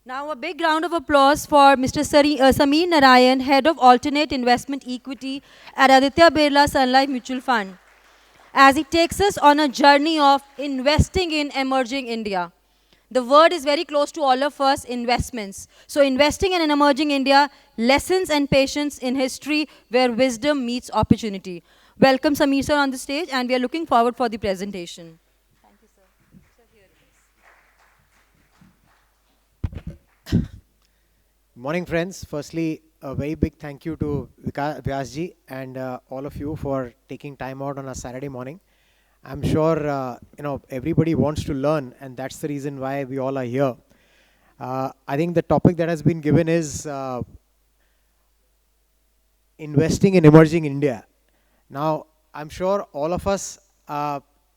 Now, a big round of applause for Mr. Sameer Narayan, Head of Alternate Investment Equity at Aditya Birla Sun Life Mutual Fund, as he takes us on a journey of investing in emerging India. The word is very close to all of us, investments. So, investing in an emerging India, lessons and patience in history where wisdom meets opportunity. Welcome, Sameer sir, on the stage, and we are looking forward for the presentation. Morning, friends. Firstly, a very big thank you to Vyasji and all of you for taking time out on a Saturday morning. I'm sure everybody wants to learn, and that's the reason why we all are here. I think the topic that has been given is investing in emerging India. Now, I'm sure all of us,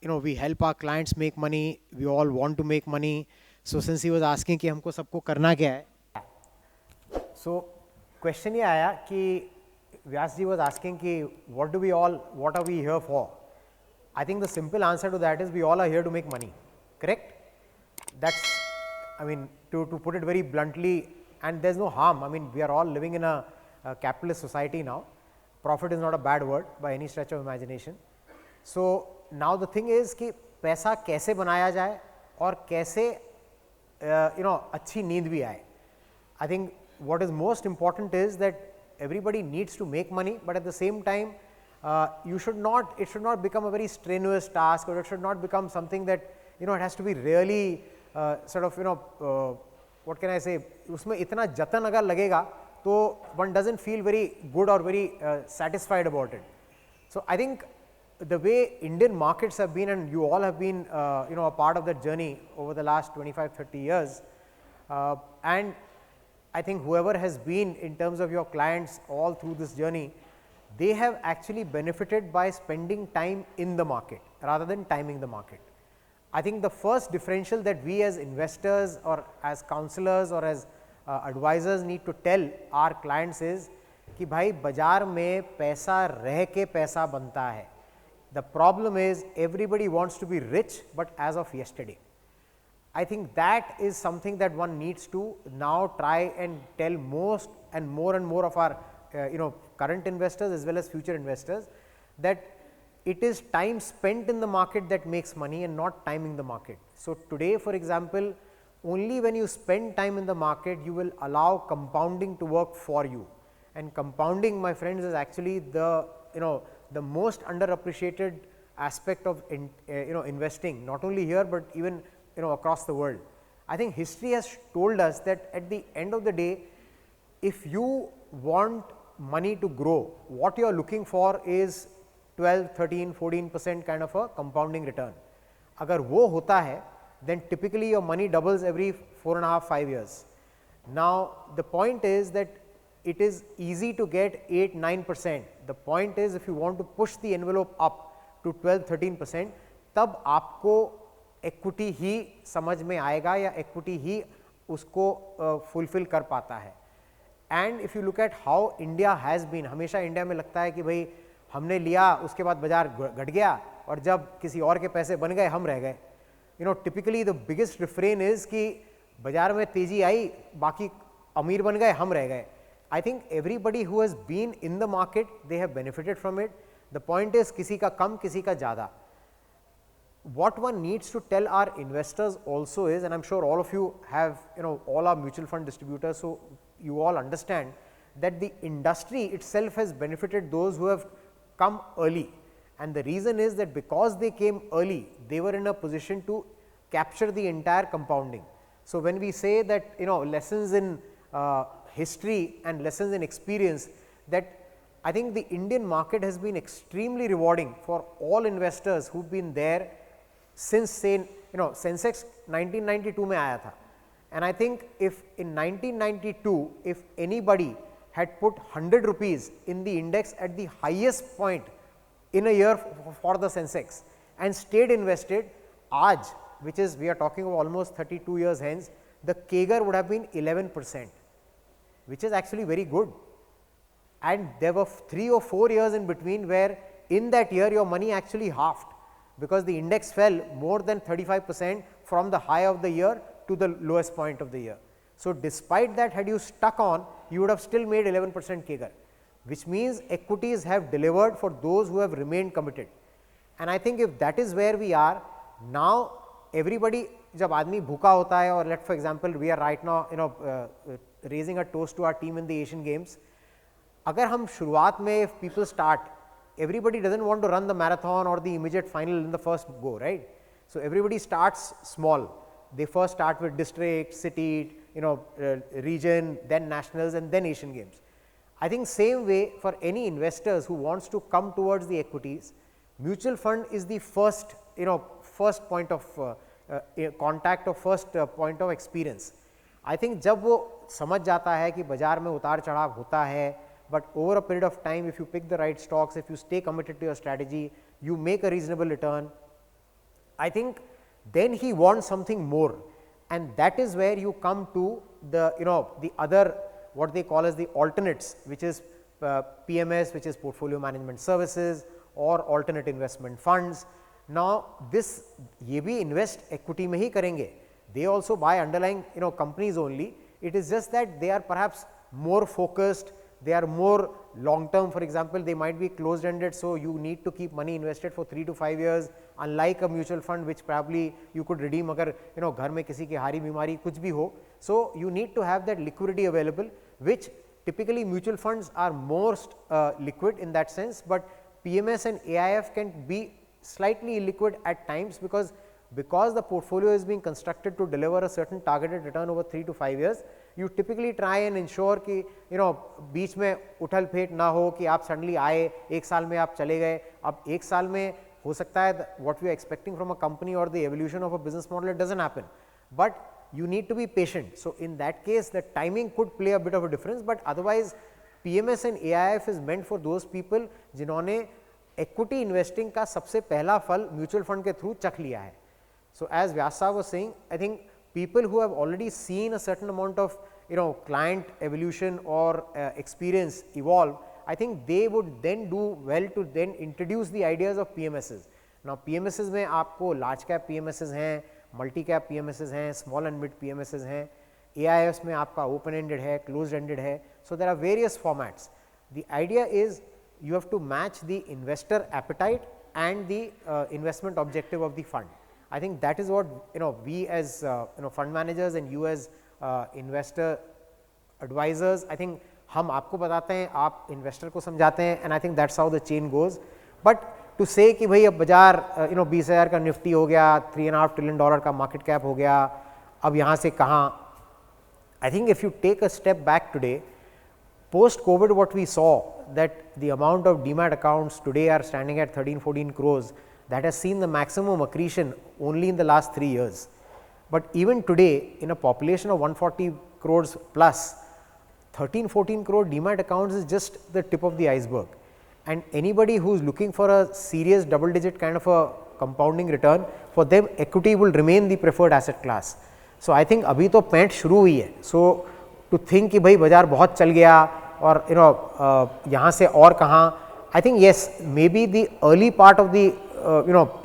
we help our clients make money. We all want to make money. So since he was asking कि हमको सबको करना क्या है, so question ये आया कि Vyas ji was asking कि what are we here for? I think the simple answer to that is we all are here to make money, correct? That's, I mean, to put it very bluntly, and there's no harm. I mean, we are all living in a capitalist society now. Profit is not a bad word by any stretch of imagination. So now the thing is कि पैसा कैसे बनाया जाए और कैसे अच्छी नींद भी आए. I think what is most important is that everybody needs to make money, but at the same time, it should not become a very strenuous task, or it should not become something that it has to be really what can I say, उसमें इतना जतन अगर लगेगा तो one doesn't feel very good or very satisfied about it. So I think the way Indian markets have been, and you all have been a part of that journey over the last 25-30 years, and I think whoever has been in terms of your clients all through this journey, they have actually benefited by spending time in the market rather than timing the market. I think the first differential that we as investors or as counselors or as advisors need to tell our clients is कि भाई बाजार में पैसा रह के पैसा बनता है. The problem is everybody wants to be rich, but as of yesterday. I think that is something that one needs to now try and tell most and more of our current investors as well as future investors, that it is time spent in the market that makes money and not timing the market. So today, for example, only when you spend time in the market you will allow compounding to work for you, and compounding, my friends, is actually the most underappreciated aspect of investing, not only here but even across the world. I think history has told us that at the end of the day, if you want money to grow, what you are looking for is 12, 13, 14% kind of a compounding return. अगर वो होता है, then typically your money doubles every 4.5, 5 years. Now the point is that it is easy to get 8, 9%. The point is, if you want to push the envelope up to 12, 13%, तब आपको equity ही समझ में आएगा या equity ही उसको fulfill कर पाता है. And if you look at how India has been, हमेशा इंडिया में लगता है कि भाई हमने लिया, उसके बाद बाजार घट गया और जब किसी और के पैसे बन गए हम रह गए. Typically the biggest refrain is कि बाजार में तेजी आई, बाकी अमीर बन गए, हम रह गए. I think everybody who has been in the market, they have benefited from it. The point is किसी का कम, किसी का ज़्यादा. What one needs to tell our investors also is, and I'm sure all of you have, all our mutual fund distributors, so you all understand that the industry itself has benefited those who have come early. And the reason is that because they came early, they were in a position to capture the entire compounding. So when we say that, lessons in history and lessons in experience, that I think the Indian market has been extremely rewarding for all investors who've been there since, say, Sensex 1992 में आया था. And I think if in 1992, if anybody had put 100 rupees in the index at the highest point in a year for the Sensex and stayed invested, आज, which is, we are talking of almost 32 years hence, the CAGR would have been 11%, which is actually very good. And there were 3 or 4 years in between where in that year your money actually halved, because the index fell more than 35% from the high of the year to the lowest point of the year. So despite that, had you stuck on, you would have still made 11% CAGR, which means equities have delivered for those who have remained committed. And I think if that is where we are now, everybody, जब आदमी भूखा होता है, और let for example we are right now raising a toast to our team in the Asian Games, अगर हम शुरुआत में, if people start, everybody doesn't want to run the marathon or the immediate final in the first go, right? So everybody starts small. They first start with district, city, region, then nationals, and then Asian Games. I think same way for any investors who wants to come towards the equities, mutual fund is the first, first point of contact or first point of experience. I think जब वो समझ जाता है कि बाजार में उतार चढ़ाव होता है, but over a period of time, if you pick the right stocks, if you stay committed to your strategy, you make a reasonable return, I think then he wants something more, and that is where you come to the, the other, what they call as the alternates, which is PMS, which is portfolio management services, or alternate investment funds. Now this, ये भी invest equity में ही करेंगे, they also buy underlying companies only. It is just that they are perhaps more focused, they are more long term. For example, they might be closed ended, so you need to keep money invested for 3 to 5 years, unlike a mutual fund which probably you could redeem अगर घर में किसी की हारी बीमारी कुछ भी हो. So you need to have that liquidity available, which typically mutual funds are most liquid in that sense, but PMS and AIF can be slightly illiquid at times, because the portfolio is being constructed to deliver a certain targeted return over 3 to 5 years. You typically try and ensure कि बीच में उठल fate ना हो कि आप suddenly आए, एक साल में आप चले गए. अब एक साल में हो सकता है what we are expecting from a company or the evolution of a business model, it doesn't happen, but you need to be patient. So in that case, the timing could play a bit of a difference, but otherwise PMS and AIF is meant for those people जिन्होंने equity investing का सबसे पहला फल mutual fund के through चख लिया है. So as Vyasa was saying, I think people who have already seen a certain amount of client evolution or experience evolve, I think they would then do well to then introduce the ideas of PMSs. Now PMSs में आपको large cap PMSs हैं, multi cap PMSs हैं, small and mid PMSs हैं, AIFs में आपका open ended है, closed ended है. So there are various formats. The idea is you have to match the investor appetite and the investment objective of the fund. I think that is what we as fund managers and you as investor advisors, I think हम आपको बताते हैं, आप investor को समझाते हैं, and I think that's how the chain goes. But to say कि भाई अब बाजार 20,000 का निफ्टी हो गया, $3.5 trillion का market cap हो गया, अब यहाँ से कहाँ? I think if you take a step back today, post COVID what we saw, that the amount of demat accounts today are standing at 13-14 crores, that has seen the maximum accretion only in the last 3 years. But even today, in a population of 140 crores plus, 13-14 crore demat accounts is just the tip of the iceberg. And anybody who is looking for a serious double digit kind of a compounding return, for them equity will remain the preferred asset class. So I think अभी तो pant शुरू हुई है. So to think कि भाई बाजार बहुत चल गया और यहाँ से और कहाँ, I think yes, maybe the early part of the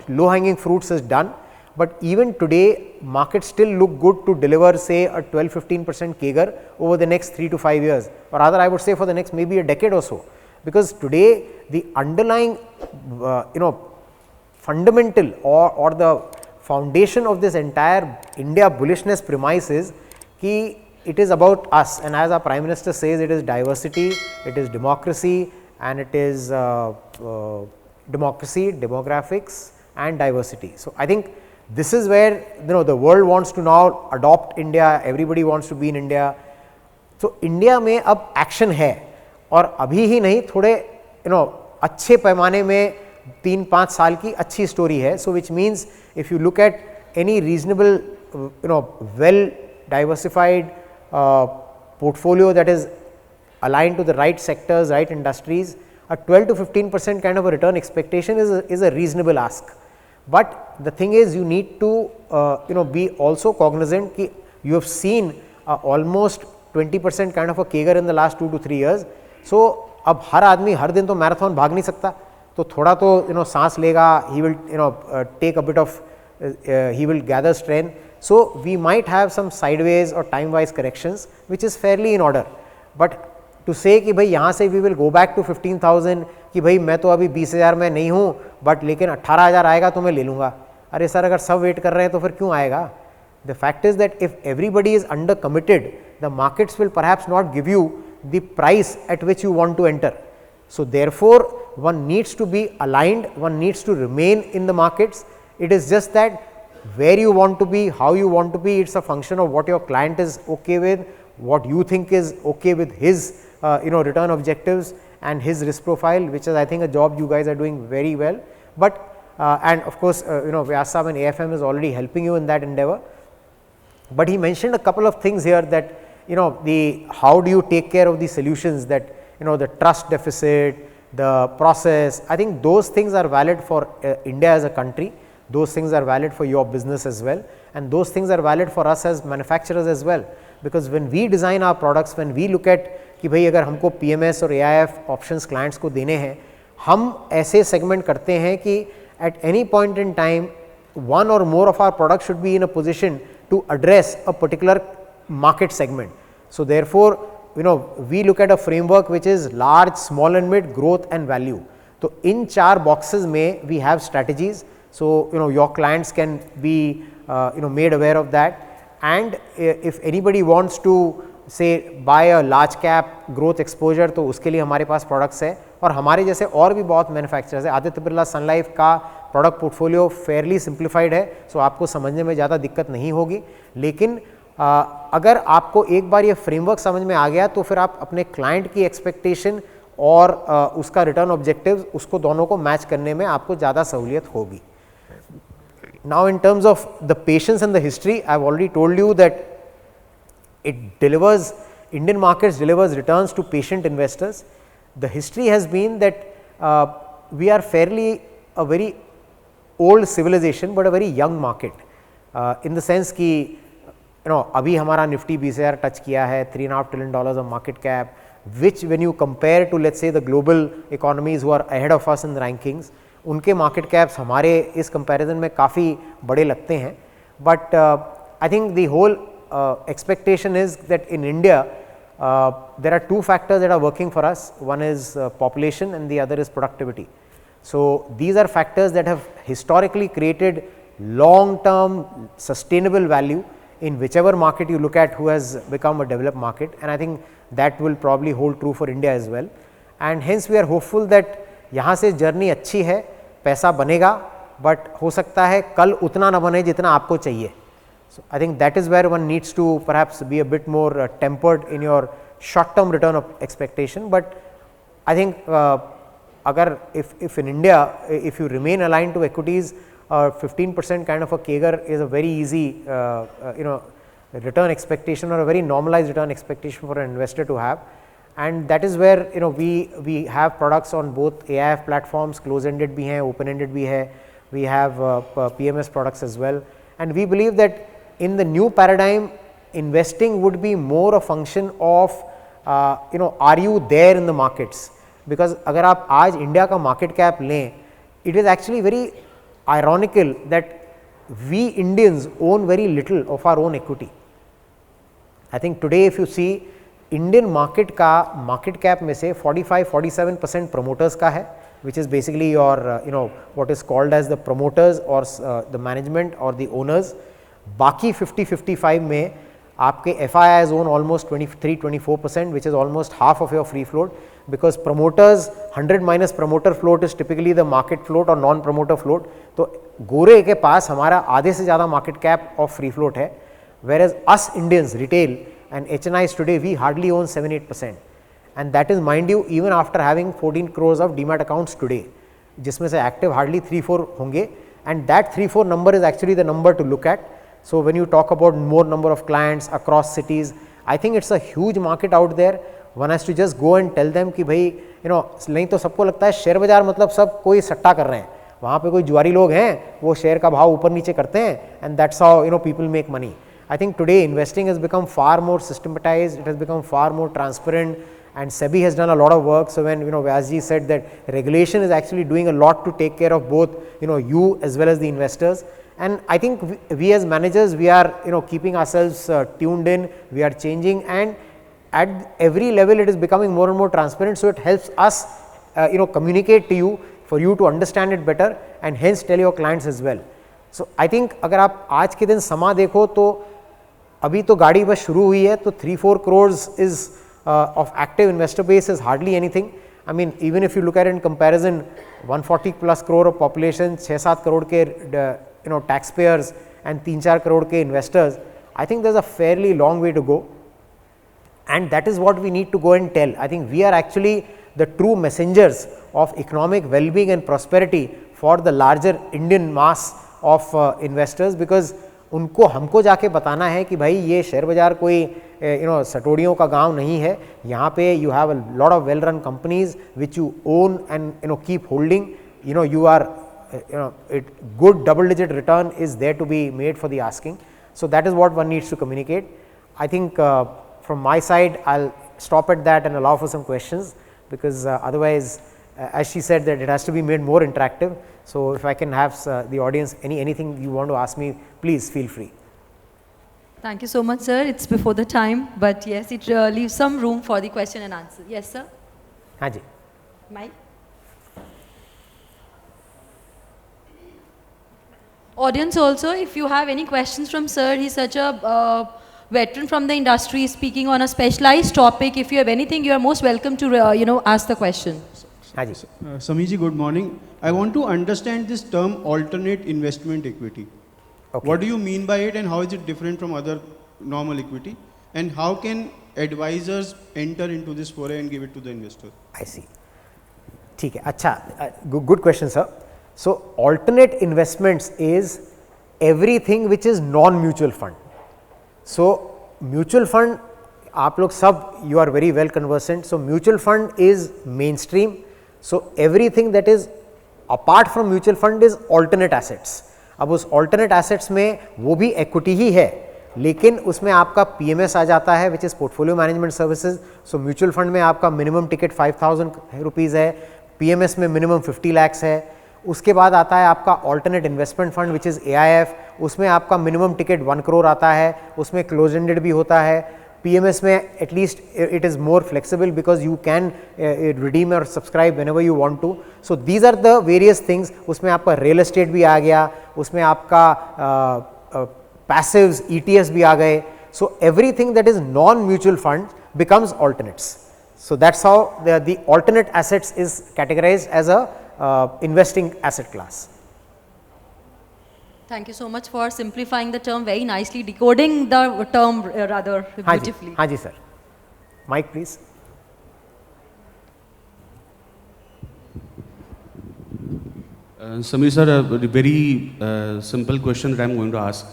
low hanging fruits is done, but even today markets still look good to deliver say a 12-15% CAGR over the next 3 to 5 years, or rather I would say for the next maybe a decade or so, because today the underlying fundamental or the foundation of this entire India bullishness premise is कि it is about us, and as our Prime Minister says, it is diversity, it is democracy, and it is democracy, demographics and diversity. So I think this is where the world wants to now adopt India, everybody wants to be in India. So India में अब action है, और अभी ही नहीं, थोड़े अच्छे पैमाने में 3-5 साल की अच्छी story है. So which means if you look at any reasonable well diversified portfolio that is aligned to the right sectors, right industries, a 12-15% kind of a return expectation is a reasonable ask. But the thing is, you need to be also cognizant that you have seen almost 20% kind of a CAGR in the last 2 to 3 years. So अब हर आदमी हर दिन तो marathon भाग नहीं सकता, तो थोड़ा तो सांस लेगा, he will take a bit of he will gather strength. So we might have some sideways or time wise corrections which is fairly in order, but to say कि भाई यहाँ से we will go back to 15,000 कि भाई मैं तो अभी 20,000 में नहीं हूँ बट लेकिन 18,000 आएगा तो मैं ले लूँगा, अरे सर अगर सब वेट कर रहे हैं तो फिर क्यों आएगा? The fact is that if everybody is under committed, the markets will perhaps not give you the price at which you want to enter. So therefore one needs to be aligned, one needs to remain in the markets. It is just that where you want to be, how you want to be, it's a function of what your client is okay with, what you think is okay with his return objectives and his risk profile, which is I think a job you guys are doing very well. But and of course Vyas Sahab and AFM is already helping you in that endeavor. But he mentioned a couple of things here that the how do you take care of the solutions, that the trust deficit, the process. I think those things are valid for India as a country, those things are valid for your business as well, and those things are valid for us as manufacturers as well. Because when we design our products, when we look at कि भाई अगर हमको PMS और AIF options clients को देने हैं, हम ऐसे सेगमेंट करते हैं कि at any point in time one or more of our products should be in a position to address a particular market segment. So therefore we look at a framework which is large, small and mid, growth and value. तो इन चार boxes में we have strategies. So your clients can be made aware of that. And if anybody wants to say buy a large cap growth exposure, तो उसके लिए हमारे पास products है, और हमारे जैसे और भी बहुत मैन्युफैक्चरर्स है. आदित्य बिरला सन लाइफ का प्रोडक्ट पोर्टफोलियो फेयरली सिंप्लीफाइड है, सो आपको समझने में ज़्यादा दिक्कत नहीं होगी. लेकिन अगर आपको एक बार ये फ्रेमवर्क समझ में आ गया तो फिर आप अपने क्लाइंट की एक्सपेक्टेशन और उसका रिटर्न ऑब्जेक्टिव्स, उसको दोनों को मैच करने में आपको ज़्यादा सहूलियत होगी. Now in terms of the patience and the history, I have already told you that it delivers, Indian markets delivers returns to patient investors. The history has been that we are fairly a very old civilization but a very young market, in the sense कि अभी हमारा Nifty 20,000 touch किया है, $3.5 trillion of market cap, which when you compare to let's say the global economies who are ahead of us in the rankings, उनके market caps हमारे इस comparison में काफ़ी बड़े लगते हैं. But I think the whole expectation is that in India there are two factors that are working for us. One is population and the other is productivity. So these are factors that have historically created long term sustainable value in whichever market you look at who has become a developed market, and I think that will probably hold true for India as well. And hence we are hopeful that यहाँ से journey अच्छी है, पैसा बनेगा, but हो सकता है कल उतना ना बने जितना आपको चाहिए. So I think that is where one needs to perhaps be a bit more tempered in your short term return of expectation. But I think agar if in India if you remain aligned to equities, 15% kind of a CAGR is a very easy return expectation, or a very normalized return expectation for an investor to have. And that is where we have products on both AIF platforms, close ended bhi hai, open ended bhi hai. We have PMS products as well, and we believe that in the new paradigm investing would be more a function of are you there in the markets. Because अगर आप आज India का market cap लें, it is actually very ironical that we Indians own very little of our own equity. I think today if you see Indian market का market cap में से 45-47% promoters का है, which is basically your what is called as the promoters or the management or the owners. बाकी 50-55 में आपके FIIs own almost 23-24%, which is almost half of your free float, because promoters 100 minus promoter float is typically the market float or non promoter float. तो गोरे के पास हमारा आधे से ज़्यादा market cap of free float है, whereas us Indians retail and HNIs today we hardly own 7-8%, and that is mind you even after having 14 crores of demat accounts today, जिसमें से active hardly 3-4 होंगे, and that 3-4 number is actually the number to look at. So when you talk about more number of clients across cities, I think it's a huge market out there. One has to just go and tell them कि भाई नहीं तो सबको लगता है share बाजार मतलब सब कोई सट्टा कर रहे हैं, वहाँ पे कोई जुआरी लोग हैं वो शेयर का भाव ऊपर नीचे करते हैं, and that's how people make money. I think today investing has become far more systematized, it has become far more transparent, and SEBI has done a lot of work. So when Vyasji said that regulation is actually doing a lot to take care of both you as well as the investors, And I think we as managers, we are keeping ourselves tuned in, we are changing, and at every level it is becoming more and more transparent, so it helps us communicate to you, for you to understand it better and hence tell your clients as well. So I think अगर आप आज के दिन समा देखो तो अभी तो गाड़ी बस शुरू हुई है, तो 3-4 crores is of active investor base is hardly anything. I mean, even if you look at it in comparison, 140 plus crore of population, 6-7 crore के taxpayers and 3-4 crore के investors, I think there's a fairly long way to go, and that is what we need to go and tell. I think we are actually the true messengers of economic well-being and prosperity for the larger Indian mass of investors, because उनको हमको जाके बताना है कि भाई ये share बाजार कोई सटोड़ियों का गांव नहीं है, यहाँ पे you have a lot of well run companies which you own and keep holding, you are good double digit return is there to be made for the asking. So that is what one needs to communicate. I think from my side I'll stop at that and allow for some questions, because otherwise as she said that it has to be made more interactive. So if I can have the audience anything you want to ask me, please feel free. Thank you so much, sir. It's before the time, but yes, it leaves some room for the question and answer. Yes, sir. हाँ जी. Mike. Audience also, if you have any questions from sir, he's such a veteran from the industry speaking on a specialized topic. If you have anything, you are most welcome to ask the question. Samiji, good morning. I want to understand this term alternate investment equity. Okay. What do you mean by it, and how is it different from other normal equity? And how can advisors enter into this foray and give it to the investor? I see. ठीक है, अच्छा, good question, sir. So alternate investments is everything which is non-mutual fund. So mutual fund, आप लोग सब you are very well conversant. So mutual fund is mainstream. So everything that is apart from mutual fund is alternate assets. अब उस alternate assets में वो भी equity ही है, लेकिन उसमें आपका PMS आ जाता है which is portfolio management services. So mutual fund में आपका minimum ticket 5,000 rupees है, PMS में minimum 50 lakhs है. उसके बाद आता है आपका alternate investment fund which is AIF, उसमें आपका minimum ticket 1 crore आता है, उसमें closed ended भी होता है. PMS में at least it is more flexible because you can redeem or subscribe whenever you want to. So these are the various things. उसमें आपका real estate भी आ गया, उसमें आपका passives, ETFs भी आ गए. So everything that is non-mutual fund becomes alternates. So that's how the alternate assets is categorized as a investing asset class. Thank you so much for simplifying the term very nicely, decoding the term rather beautifully. हाँ जी sir. Mike please. Samir sir, a very simple question that I am going to ask.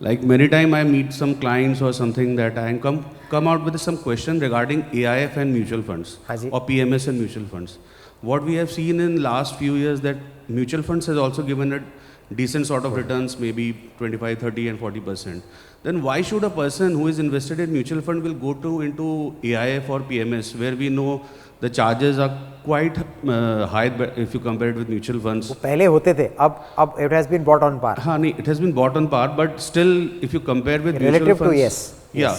Like many times I meet some clients or something that I come out with some question regarding AIF and mutual funds or PMS and mutual funds. What we have seen in last few years that mutual funds has also given a decent sort of returns, maybe 25, 30 and 40%. Then why should a person who is invested in mutual fund will go into AIF or PMS, where we know the charges are quite high if you compare it with mutual funds? वो पहले होते थे, अब it has been bought on par. हाँ नहीं, it has been bought on par, but still if you compare with relative mutual funds, to yes. Yeah.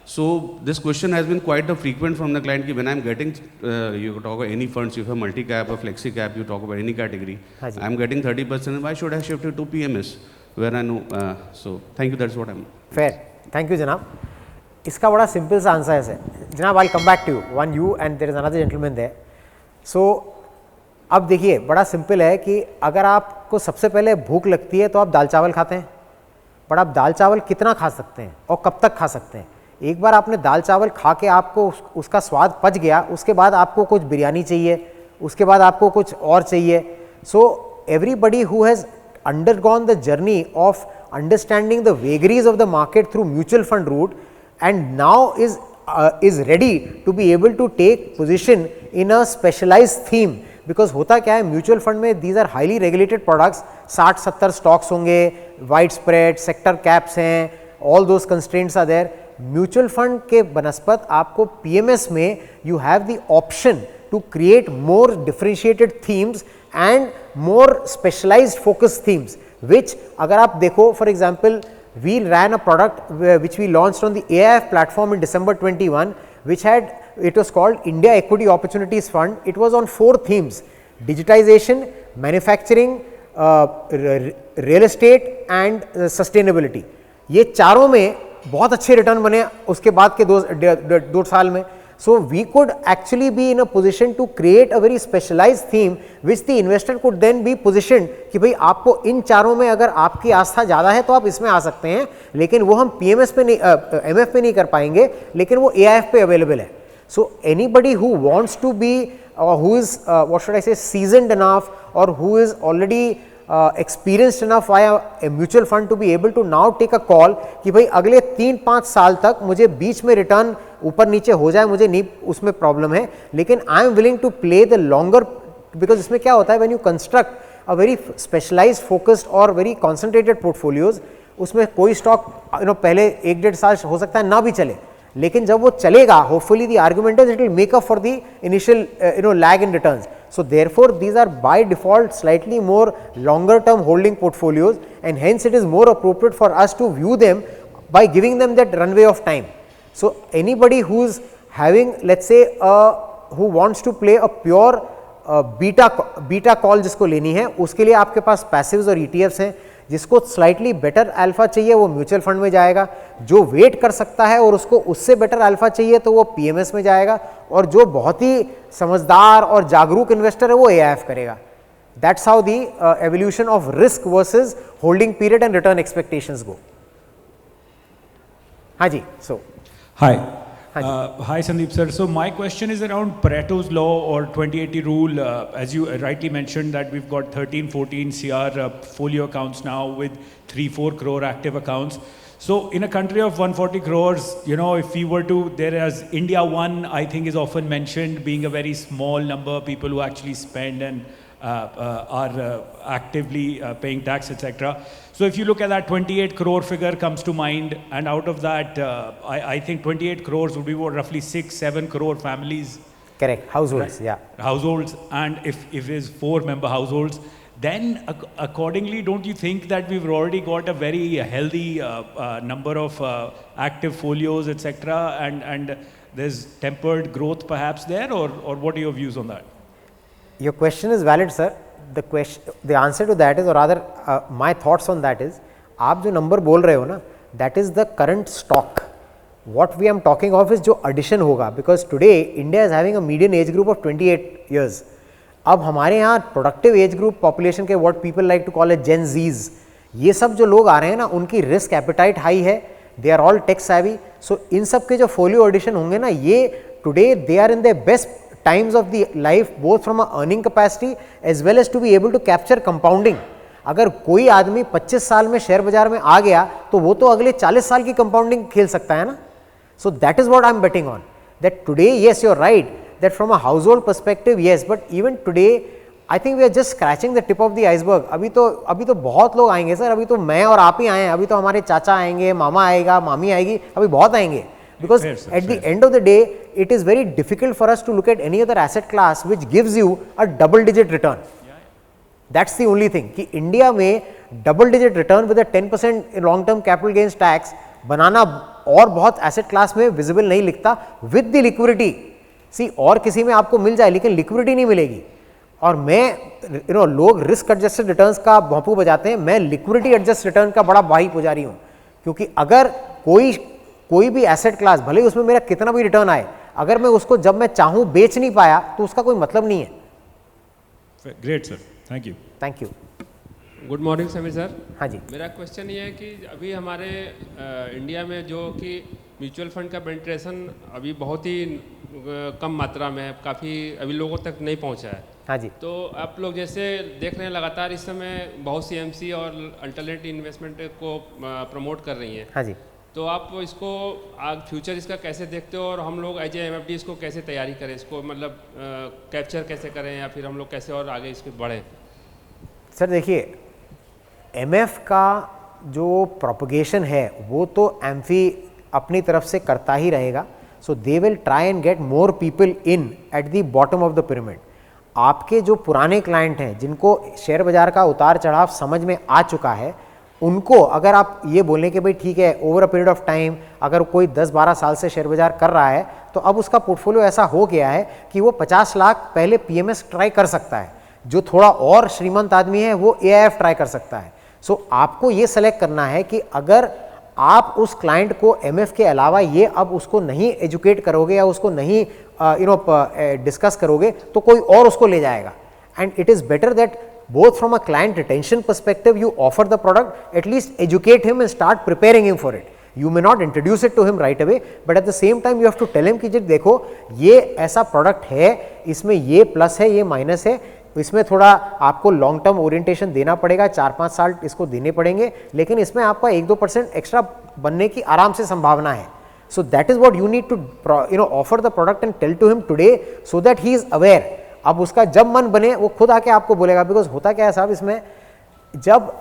So this question has been quite a frequent from the client. When I'm getting, you talk about any funds, you have multi-cap or flexi-cap, you talk about any category. I'm getting 30%. Why should I shift it to PMS? Where I know. So thank you. That's what I'm. Fair. Thank you, Janab. इसका बड़ा simple सा answer है. Janab, I'll come back to you. One you and there is another gentleman there. So अब देखिए बड़ा simple है कि अगर आपको सबसे पहले भूख लगती है तो आप दाल चावल खाते हैं. बट आप दाल चावल कितना खा सकते हैं और कब तक खा सकते हैं? एक बार आपने दाल चावल खा के आपको उसका स्वाद पच गया, उसके बाद आपको कुछ बिरयानी चाहिए, उसके बाद आपको कुछ और चाहिए. So everybody who has undergone the journey of understanding the vagaries of the market through mutual fund route and now is ready to be able to take position in a specialized theme. Because होता क्या है mutual fund में, these are highly regulated products, 60-70 stocks होंगे, wide spread, sector caps हैं, all those constraints are there. Mutual fund के बनस्पत आपको PMS में you have the option to create more differentiated themes and more specialized focus themes which अगर आप देखो for example we ran a product which we launched on the AIF platform in December 21, which had, it was called India Equity Opportunities Fund. It was on 4 themes: digitization, manufacturing, real estate and sustainability. ये चारों में बहुत अच्छे return बने उसके बाद के 2 साल में. So we could actually be in a position to create a very specialized theme which the investor could then be positioned कि भाई आपको इन चारों में अगर आपकी आस्था ज़्यादा है तो आप इसमें आ सकते हैं, लेकिन वो हम PMS पे नहीं, MF पे नहीं कर पाएंगे, लेकिन वो AIF पे अवेलेबल है. So anybody who wants to be or who is what should I say, seasoned enough or who is already experienced enough via a mutual fund to be able to now take a call कि भाई अगले 3-5 साल तक मुझे बीच में return ऊपर नीचे हो जाए, मुझे नहीं उसमें प्रॉब्लम है, लेकिन I am willing to play the longer, because इसमें क्या होता है when you construct a very specialised focused और वेरी कॉन्सेंट्रेटेड पोर्टफोलियोज, उसमें कोई स्टॉक पहले 1-1.5 साल हो सकता है ना भी चले, लेकिन जब वो चलेगा hopefully the argument is it will make up for the initial lag in returns. So therefore these are by default slightly more longer term holding portfolios, and hence it is more appropriate for us to view them by giving them that runway of time. So anybody who is having, let's say who wants to play a pure beta call जिसको लेनी है, उसके लिए आपके पास passives और ETFs हैं. जिसको slightly better alpha चाहिए वो म्यूचुअल फंड में जाएगा, जो वेट कर सकता है और उसको उससे बेटर अल्फा चाहिए तो वो PMS में जाएगा, और जो बहुत ही समझदार और जागरूक इन्वेस्टर है वो AIF करेगा. That's how the evolution of risk versus holding period and return expectations go. हाँ जी, सो Hi Sandeep sir. So my question is around Pareto's law or 2080 rule. As you rightly mentioned that we've got 13-14 CR folio accounts now with 3-4 crore active accounts. So in a country of 140 crores, if we were to, there as India 1, I think is often mentioned being a very small number of people who actually spend and are actively paying tax, etc. So if you look at that 28 crore figure comes to mind, and out of that, I think 28 crores would be roughly 6-7 crore families. Correct, households, right? Yeah. Households, and if it is 4-member households, then accordingly, don't you think that we've already got a very healthy number of active folios, etc., and there's tempered growth perhaps there, or what are your views on that? Your question is valid, sir. The answer to that is, or rather my thoughts on that is, आप जो number बोल रहे हो ना, that is the current stock. What we am talking of is जो addition होगा, because today India is having a median age group of 28 years. अब हमारे यहाँ प्रोडक्टिव एज ग्रुप पॉपुलेशन के what people like to call it Gen Zs, ये सब जो लोग आ रहे हैं ना, उनकी रिस्क एपेटाइट हाई है, they are all tech savvy. So इन सब के जो फोलियो एडिशन होंगे ना, ये today they are in the best times of the life both from a earning capacity as well as to be able to capture compounding. अगर कोई आदमी 25 साल में शेयर बाजार में आ गया तो वो तो अगले 40 साल की कंपाउंडिंग खेल सकता है ना. So that is what I am betting on, that today yes you are right that from a household perspective yes, but even today I think we are just scratching the tip of the iceberg. अभी तो बहुत लोग आएंगे sir, अभी तो मैं और आप ही आए हैं, अभी तो हमारे चाचा आएंगे, मामा आएगा, मामी आएगी, अभी बहुत आएंगे. Because at the end of the day, it is very difficult for us to look at any other asset class which gives you a double-digit return. That's the only thing. कि इंडिया में double-digit return with a 10% long-term capital gains tax बनाना और बहुत asset class में visible नहीं लिखता with the liquidity. See, और किसी में आपको मिल जाए लेकिन liquidity नहीं मिलेगी. और मैं लोग रिस्क एडजस्टेड रिटर्न्स का भोंपू बजाते हैं, मैं लिक्विडिटी एडजस्ट रिटर्न का बड़ा भाई पुजारी हूँ, क्योंकि अगर कोई भी एसेट क्लास भले ही उसमें मेरा कितना भी रिटर्न आए, अगर मैं उसको जब मैं चाहूँ बेच नहीं पाया तो उसका कोई मतलब नहीं है. Great sir, thank you. Thank you. Good morning Sameer sir. हाँ जी. मेरा क्वेश्चन ये है कि अभी हमारे इंडिया में जो कि म्यूचुअल फंड का पेनिट्रेशन अभी बहुत ही कम मात्रा में है, काफ़ी अभी लोगों तक नहीं पहुंचा है. हाँ जी. तो आप लोग जैसे देख रहे हैं लगातार इस समय बहुत सी एमसी और अल्टरनेटिव इन्वेस्टमेंट को प्रमोट कर रही हैं. हाँ जी. तो आप इसको आज फ्यूचर इसका कैसे देखते हो, और हम लोग एज एमएफडी इसको कैसे तैयारी करें, इसको मतलब कैप्चर कैसे करें, या फिर हम लोग कैसे और आगे इसके बढ़ें? सर देखिए, एमएफ का जो प्रोपगेशन है वो तो एम्फी अपनी तरफ से करता ही रहेगा. So they will try and get more people in at the bottom of the pyramid. आपके जो पुराने क्लाइंट हैं जिनको शेयर बाजार का उतार चढ़ाव समझ में आ चुका है, उनको अगर आप ये बोलें कि भाई ठीक है over a period of time अगर कोई 10-12 साल से शेयर बाजार कर रहा है तो अब उसका पोर्टफोलियो ऐसा हो गया है कि वो 50 लाख पहले पीएमएस ट्राई कर सकता है, जो थोड़ा और श्रीमंत आदमी है वो एआईएफ ट्राई कर सकता है। सो आपको ये सेलेक्ट करना है कि अगर आप उस क्लाइंट को एमएफ के अलावा ये अब उसको नहीं एजुकेट करोगे या उसको नहीं डिस्कस करोगे तो कोई और उसको ले जाएगा। And it is better that both from a client retention perspective you offer the product, at least educate him and start preparing him for it. You may not introduce it to him right away, but at the same time you have to tell him कि देखो ये ऐसा product है, इसमें ये plus है ये minus है, इसमें थोड़ा आपको लॉन्ग टर्म ओरिएंटेशन देना पड़ेगा, 4-5 साल इसको देने पड़ेंगे, लेकिन इसमें आपका 1-2% एक्स्ट्रा बनने की आराम से संभावना है। So that is what you need to offer the product and tell to him today so that he is aware. अब उसका जब मन बने वो खुद आके आपको बोलेगा, बिकॉज होता क्या है साहब, इसमें जब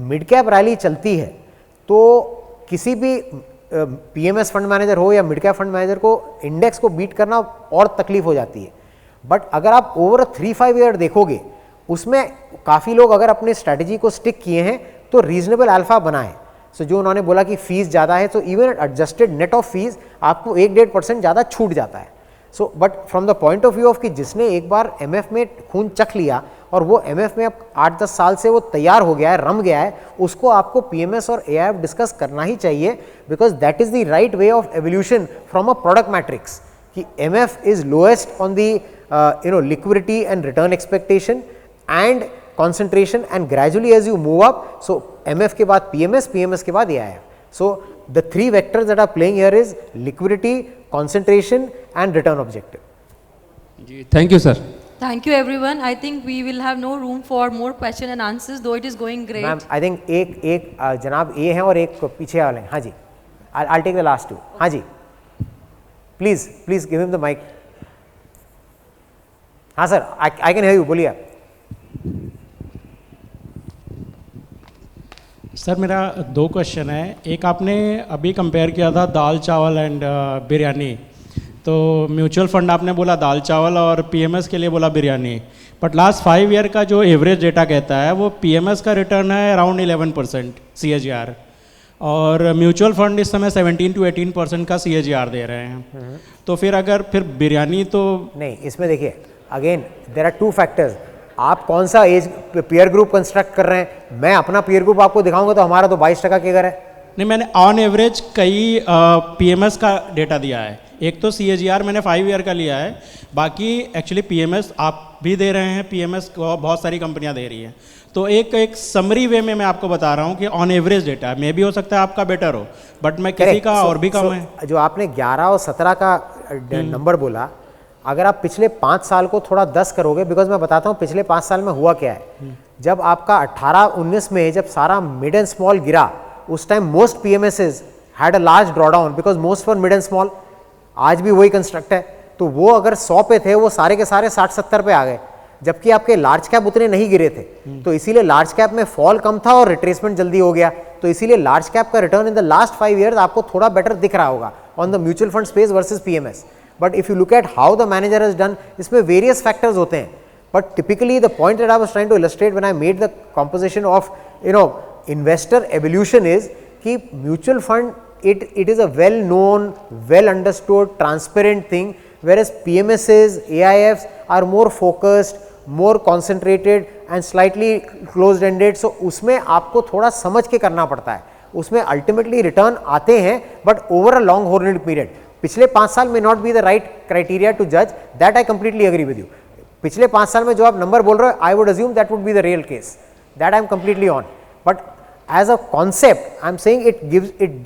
मिड कैप रैली चलती है तो किसी भी पीएमएस फंड मैनेजर हो या मिड कैप फंड मैनेजर को इंडेक्स को बीट करना और तकलीफ हो जाती है। बट अगर आप ओवर 3-5 ईयर देखोगे उसमें काफ़ी लोग अगर अपने स्ट्रैटेजी को स्टिक किए हैं तो रीजनेबल अल्फा बनाए। सो जो उन्होंने बोला कि फीस ज़्यादा है तो even adjusted net of fees आपको 1-1.5% ज़्यादा छूट जाता है। So but from the point of view of कि जिसने एक बार एमएफ में खून चख लिया और वो एमएफ में अब 8-10 साल से वो तैयार हो गया है, रम गया है, उसको आपको पीएमएस और एआईएफ डिस्कस करना ही चाहिए, because that is the right way of evolution from a product matrix कि MF is lowest on the liquidity and return expectation and concentration, and gradually as you move up, so MF के बाद PMS, PMS के बाद AIF. So the three vectors that are playing here is liquidity, concentration and return objective. Ji, thank you sir. Thank you everyone. I think we will have no room for more question and answers, though it is going great. Ma'am, I think एक जनाब A हैं और एक पीछे वाले हैं। हाँ जी, I'll take the last two. हाँ जी, please give him the mic. हाँ sir, I can hear you, बोलिए आप। सर मेरा 2 क्वेश्चन है। एक आपने अभी कंपेयर किया था दाल चावल एंड बिरयानी, तो म्यूचुअल फंड आपने बोला दाल चावल और पीएमएस के लिए बोला बिरयानी, बट लास्ट 5 ईयर का जो एवरेज डेटा कहता है वो पीएमएस का रिटर्न है अराउंड 11% CAGR और म्यूचुअल फंड इस समय 17-18% का CAGR दे रहे हैं। तो फिर बिरयानी तो नहीं, इसमें देखिए अगेन देयर आर 2 फैक्टर्स। आप कौन सा एज पीयर ग्रुप कंस्ट्रक्ट कर रहे हैं, मैं अपना पीयर ग्रुप आपको दिखाऊंगा तो हमारा तो 22% केगर है। नहीं, मैंने ऑन एवरेज कई पीएमएस का डेटा दिया है। एक तो CAGR मैंने 5 ईयर का लिया है, बाकी एक्चुअली पीएमएस आप भी दे रहे हैं, पीएमएस को बहुत सारी कंपनियां दे रही हैं। तो एक समरी वे में मैं आपको बता रहा हूँ कि ऑन एवरेज डेटा है, मे भी हो सकता है आपका बेटर हो, बट मैं किसी का और भी कम है। जो आपने 11 और 17 का नंबर बोला, अगर आप पिछले 5 साल को थोड़ा 10 करोगे, बिकॉज मैं बताता हूँ पिछले 5 साल में हुआ क्या है। जब आपका 18-19 में जब सारा मिड एंड स्मॉल गिरा, उस time most PMSs had a large drawdown because most for mid and small. आज भी वही कंस्ट्रक्ट है, तो वो अगर 100 पे थे वो सारे के सारे 60-70 पे आ गए, जबकि आपके लार्ज कैप उतने नहीं गिरे थे। तो इसीलिए लार्ज कैप में फॉल कम था और रिट्रेसमेंट जल्दी हो गया। तो इसीलिए लार्ज कैप का return in the last 5 years आपको थोड़ा बेटर दिख रहा होगा on the mutual fund space versus PMS. But if you look at how the manager has done, इसमें वेरियस फैक्टर्स होते हैं, but typically the point that I was trying to illustrate when I made the composition of investor evolution is कि mutual fund it is a well known, well understood, transparent thing, whereas PMSs, AIFs are more focused, more concentrated and slightly closed ended. So उसमें आपको थोड़ा समझ के करना पड़ता है, उसमें ultimately return आते हैं but over a long horizontal period. पिछले 5 साल may not be the right criteria to judge, that I completely agree with you. पिछले 5 साल में जो आप नंबर बोल रहे हो, I would assume that would be the real case, that I am completely on. But as a concept, I am saying it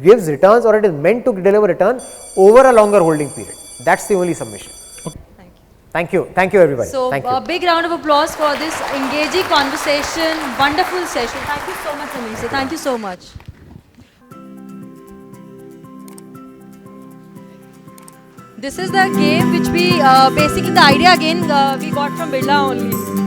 gives returns, or it is meant to deliver return over a longer holding period. That's the only submission. Thank you. Thank you everybody. So Thank you. a big round of applause for this engaging conversation, wonderful session. Thank you so much, Sameer sir. Thank you so much. This is the game which we basically the idea again we got from Birla only.